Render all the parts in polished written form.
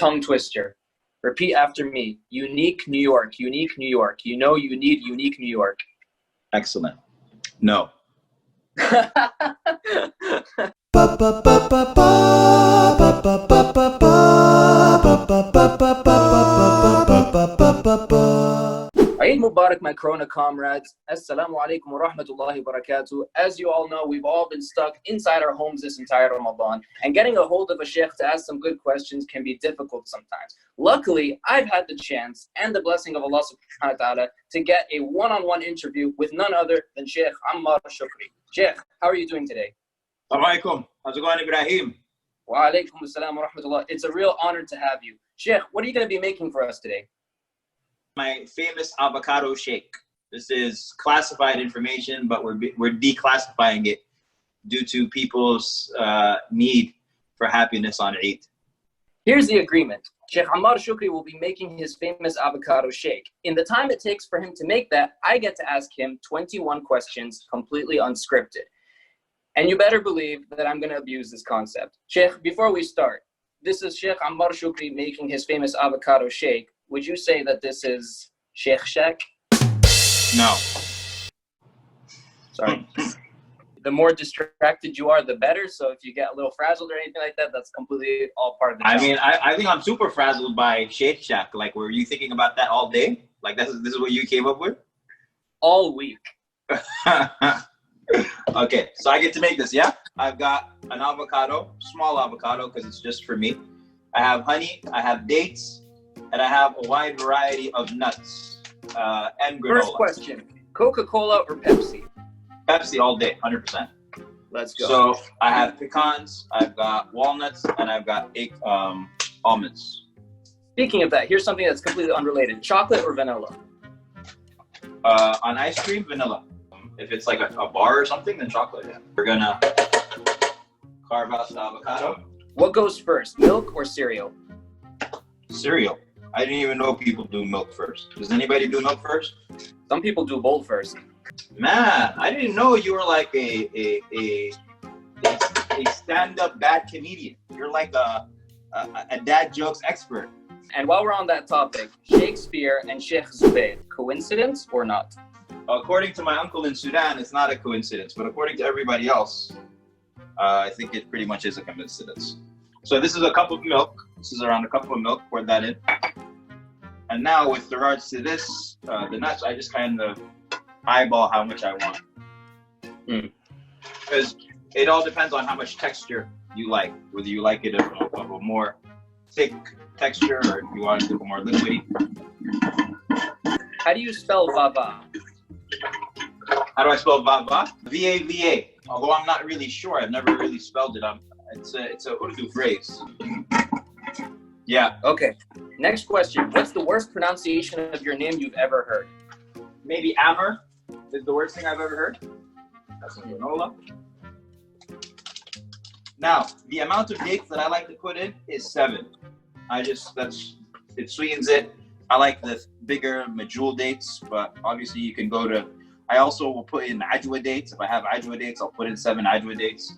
Tongue twister. Repeat after me. Unique New York. Unique New York. You know you need unique New York. Excellent. No. Eid Mubarak, my Corona comrades. Assalamu alaikum wa rahmatullahi wa barakatuh. As you all know, we've all been stuck inside our homes this entire Ramadan, and getting a hold of a sheikh to ask some good questions can be difficult sometimes. Luckily, I've had the chance and the blessing of Allah subhanahu wa ta'ala to get a one-on-one interview with none other than Sheikh Ammar AlShukry. Sheikh, how are you doing today? Assalamu alaikum. How's it going, Ibrahim? Wa alaikum assalam wa rahmatullah. It's a real honor to have you. Sheikh, what are you going to be making for us today? My famous avocado shake. This is classified information, but we're declassifying it due to people's need for happiness on Eid. Here's the agreement. Sheikh Ammar AlShukry will be making his famous avocado shake. In the time it takes for him to make that, I get to ask him 21 questions, completely unscripted. And you better believe that I'm going to abuse this concept. Sheikh, before we start, this is Sheikh Ammar AlShukry making his famous avocado shake. Would you say that this is Sheikh Shek? No. Sorry. The more distracted you are, the better. So if you get a little frazzled or anything like that, that's completely all part of the job. I mean, I think I'm super frazzled by Sheikh Shack. Like, were you thinking about that all day? Like, this is what you came up with? All week. Okay, so I get to make this, yeah? I've got an avocado, small avocado, because it's just for me. I have honey, I have dates, and I have a wide variety of nuts and granola. First question, Coca-Cola or Pepsi? Pepsi all day, 100%. Let's go. So I have pecans, I've got walnuts, and I've got almonds. Speaking of that, here's something that's completely unrelated. Chocolate or vanilla? On ice cream, vanilla. If it's like a bar or something, then chocolate, yeah. We're gonna carve out the avocado. What goes first, milk or cereal? Cereal. I didn't even know people do milk first. Does anybody do milk first? Some people do both first. Man, I didn't know you were like a stand-up bad comedian. You're like a dad jokes expert. And while we're on that topic, Shakespeare and Sheikh Zubayr, coincidence or not? According to my uncle in Sudan, it's not a coincidence, but according to everybody else, I think it pretty much is a coincidence. So this is a cup of milk. This is around a cup of milk. Pour that in. And now with regards to this, the nuts, I just kind of eyeball how much I want. Because it all depends on how much texture you like. Whether you like it of a more thick texture or if you want it a more liquidy. How do you spell Vava? How do I spell Vava? V-A-V-A. Although I'm not really sure. I've never really spelled it. It's a Urdu phrase. Yeah. Okay. Next question. What's the worst pronunciation of your name you've ever heard? Maybe Ammar is the worst thing I've ever heard. That's a granola. Now, the amount of dates that I like to put in is 7. It sweetens it. I like the bigger medjool dates, but obviously you can go to, I also will put in ajwa dates. If I have ajwa dates, I'll put in 7 ajwa dates.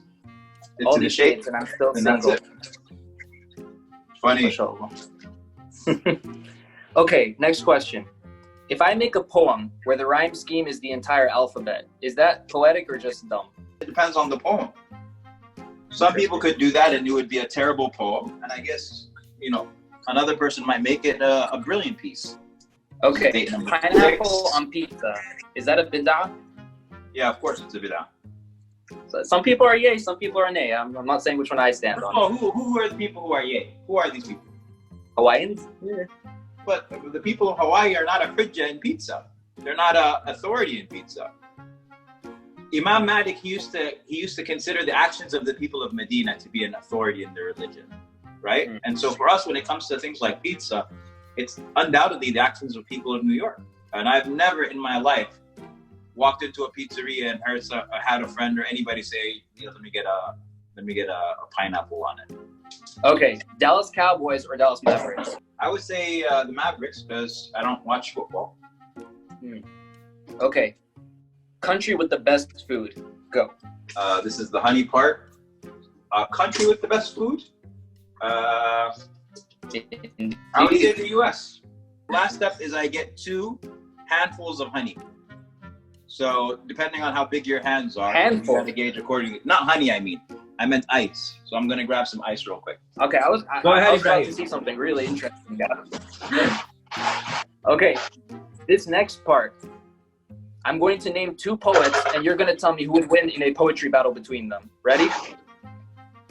All Into the these shape, dates and I'm still and single. that's it. Funny. Okay, next question. If I make a poem where the rhyme scheme is the entire alphabet, is that poetic or just dumb? It depends on the poem. Some people could do that and it would be a terrible poem. And I guess, another person might make it a brilliant piece. Okay, pineapple on pizza. Is that a bid'ah? Yeah, of course it's a bid'ah. So some people are yay, some people are nay. I'm not saying which one I stand on. Oh, who are the people who are yay? Who are these people? Hawaiians? Yeah. But the people of Hawaii are not a hujjah in pizza. They're not an authority in pizza. Imam Malik, he used to consider the actions of the people of Medina to be an authority in their religion, right? Mm-hmm. And so for us, when it comes to things like pizza, it's undoubtedly the actions of people of New York. And I've never in my life walked into a pizzeria and had a friend or anybody say, let me get a pineapple on it. Okay, Dallas Cowboys or Dallas Mavericks? I would say the Mavericks because I don't watch football. Okay, country with the best food. Go. This is the honey part. Country with the best food. I would say the US. Last step is I get 2 handfuls of honey. So depending on how big your hands are, you have to gauge accordingly. Not honey, I meant ice. So I'm gonna grab some ice real quick. Okay, I was about to see something really interesting. Okay, this next part, I'm going to name 2 poets, and you're gonna tell me who would win in a poetry battle between them. Ready?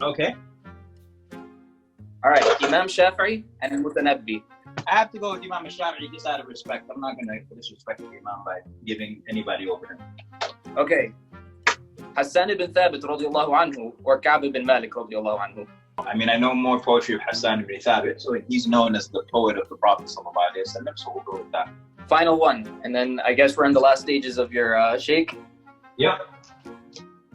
Okay. All right, Imam Shafi'i and Mutanabbi. I have to go with Imam Shafi'i just out of respect. I'm not gonna disrespect the Imam by giving anybody over him. Okay. Hassan ibn Thabit radiallahu anhu or Ka'b ibn Malik radiallahu anhu. I mean, I know more poetry of Hassan ibn Thabit, so he's known as the poet of the Prophet sallallahu alaihi wasallam, so we'll go with that. Final one, and then I guess we're in the last stages of your shake. Yep.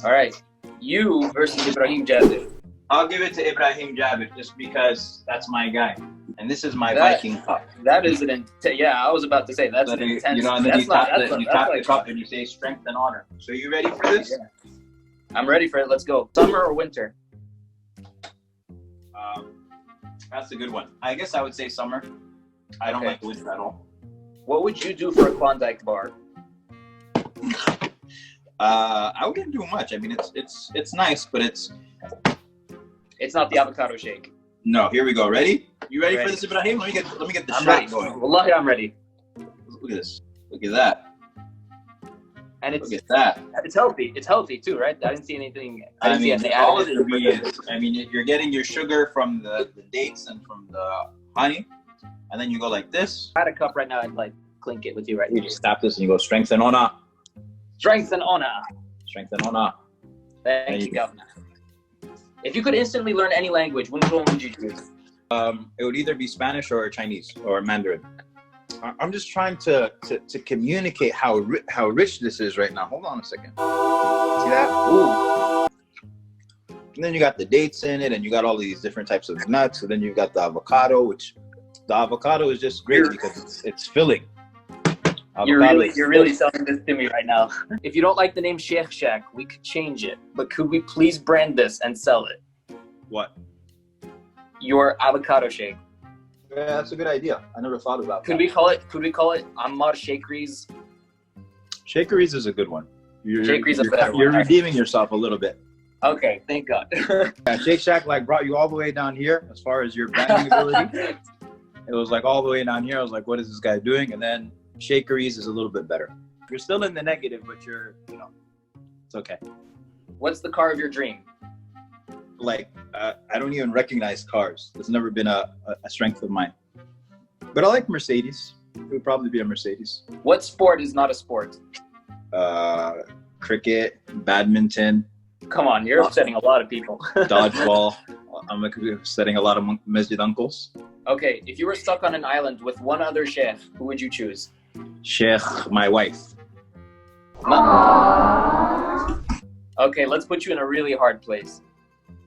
All right, you versus Ibrahim Jabir. I'll give it to Ibrahim Jabir just because that's my guy. And this is my Viking cup. That is I was about to say, that's an intense. You know, and then you tap the cup and you say strength and honor. So you ready for this? Yeah. I'm ready for it. Let's go. Summer or winter? That's a good one. I guess I would say summer. I don't like winter at all. What would you do for a Klondike bar? I wouldn't do much. I mean, it's nice, but it's not the avocado shake. No, here we go. Ready? You ready for this, Ibrahim? Let me get the shot going. Wallahi, I'm ready. Look at this. Look at that. And look at that. It's healthy. It's healthy too, right? I didn't see anything. I mean, all of the ingredients. I mean, you're getting your sugar from the dates and from the honey, and then you go like this. I had a cup right now. I'd like clink it with you right now. You just tap this and you go strength and honor. Strength and honor. Strength and honor. Thank you, Governor. If you could instantly learn any language, which one would you choose? It would either be Spanish or Chinese or Mandarin. I'm just trying to communicate how rich this is right now. Hold on a second. See that? Ooh. And then you got the dates in it, and you got all these different types of nuts. And then you've got the avocado, which the avocado is just great because it's filling. You're really selling this to me right now. If you don't like the name Sheikh Shack, we could change it. But could we please brand this and sell it? What? Your avocado shake. Yeah, that's a good idea. I never thought about that. Could we call it Ammar Shakeries? Shakeries is a good one. Shakeries is a better one. You're redeeming yourself a little bit. Okay, thank God. Yeah, Shake Shack brought you all the way down here as far as your branding ability. It was all the way down here. I was like, what is this guy doing? And then Shakeries is a little bit better. You're still in the negative, but it's okay. What's the car of your dream? I don't even recognize cars. It's never been a strength of mine. But I like Mercedes. It would probably be a Mercedes. What sport is not a sport? Cricket, badminton. Come on, you're upsetting a lot of people. Dodgeball. I'm upsetting a lot of masjid uncles. Okay, if you were stuck on an island with one other sheikh, who would you choose? Sheikh, my wife. Okay, let's put you in a really hard place.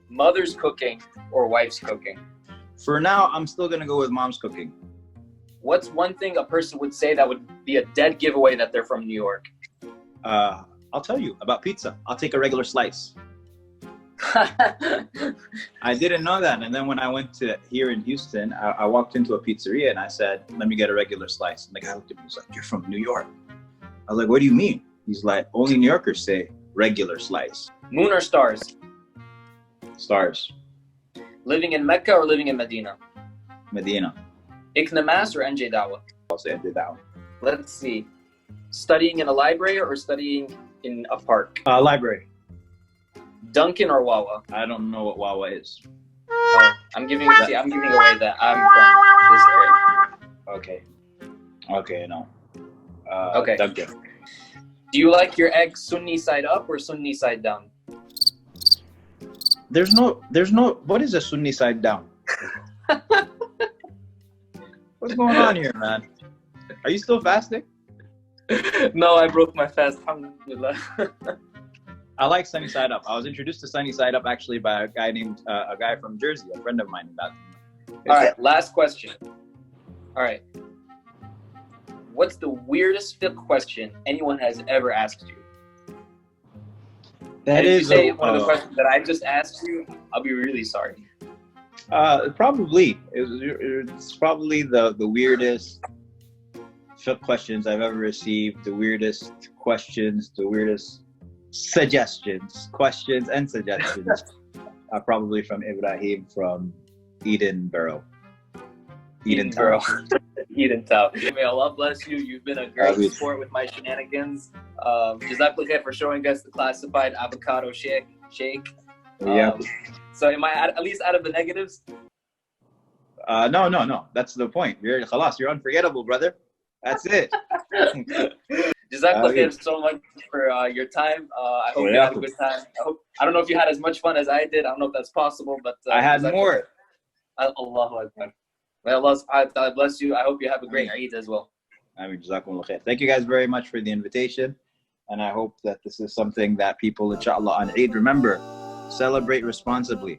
Mother's cooking or wife's cooking? For now, I'm still going to go with mom's cooking. What's one thing a person would say that would be a dead giveaway that they're from New York? I'll tell you about pizza. I'll take a regular slice. I didn't know that. And then when I went to here in Houston, I walked into a pizzeria and I said, let me get a regular slice. And the guy looked at me and was like, you're from New York. I was like, what do you mean? He's like, only New Yorkers say regular slice. Moon or stars? Stars. Living in Mecca or living in Medina? Medina. ICNA Mass or NJ Dawah? I'll say NJ Dawah. Let's see. Studying in a library or studying in a park? Library. Dunkin' or Wawa? I don't know what Wawa is. Oh, I'm giving away that I'm from this area. Okay, no. Okay. Dunkin'. Do you like your eggs Sunni side up or Sunni side down? There's no, what is a Sunni side down? What's going on here, man? Are you still fasting? No, I broke my fast, alhamdulillah. I like sunny side up. I was introduced to sunny side up actually by a guy from Jersey, a friend of mine. All right, last question. All right. What's the weirdest fiqh question anyone has ever asked you? That if is you say one of the questions that I just asked you, I'll be really sorry. Probably. It's probably the weirdest questions I've ever received, the weirdest questions, the weirdest questions and suggestions. Probably from Ibrahim from Edinburgh. Edinburgh. Eden Town. May Allah bless you. You've been a great sport with my shenanigans. Jazakallah khair for showing us the classified avocado shake. Yeah. So am I at least out of the negatives? No. That's the point. You're unforgettable, brother. That's it. Jazakallah khair so much for your time. I hope you had a good time. I don't know if you had as much fun as I did. I don't know if that's possible, but I had more. Allahu Akbar. May Allah subhanahu wa ta'ala bless you. I hope you have a great Eid as well. Jazakumullah khair. Thank you guys very much for the invitation. And I hope that this is something that people, inshallah, on Eid, remember, celebrate responsibly.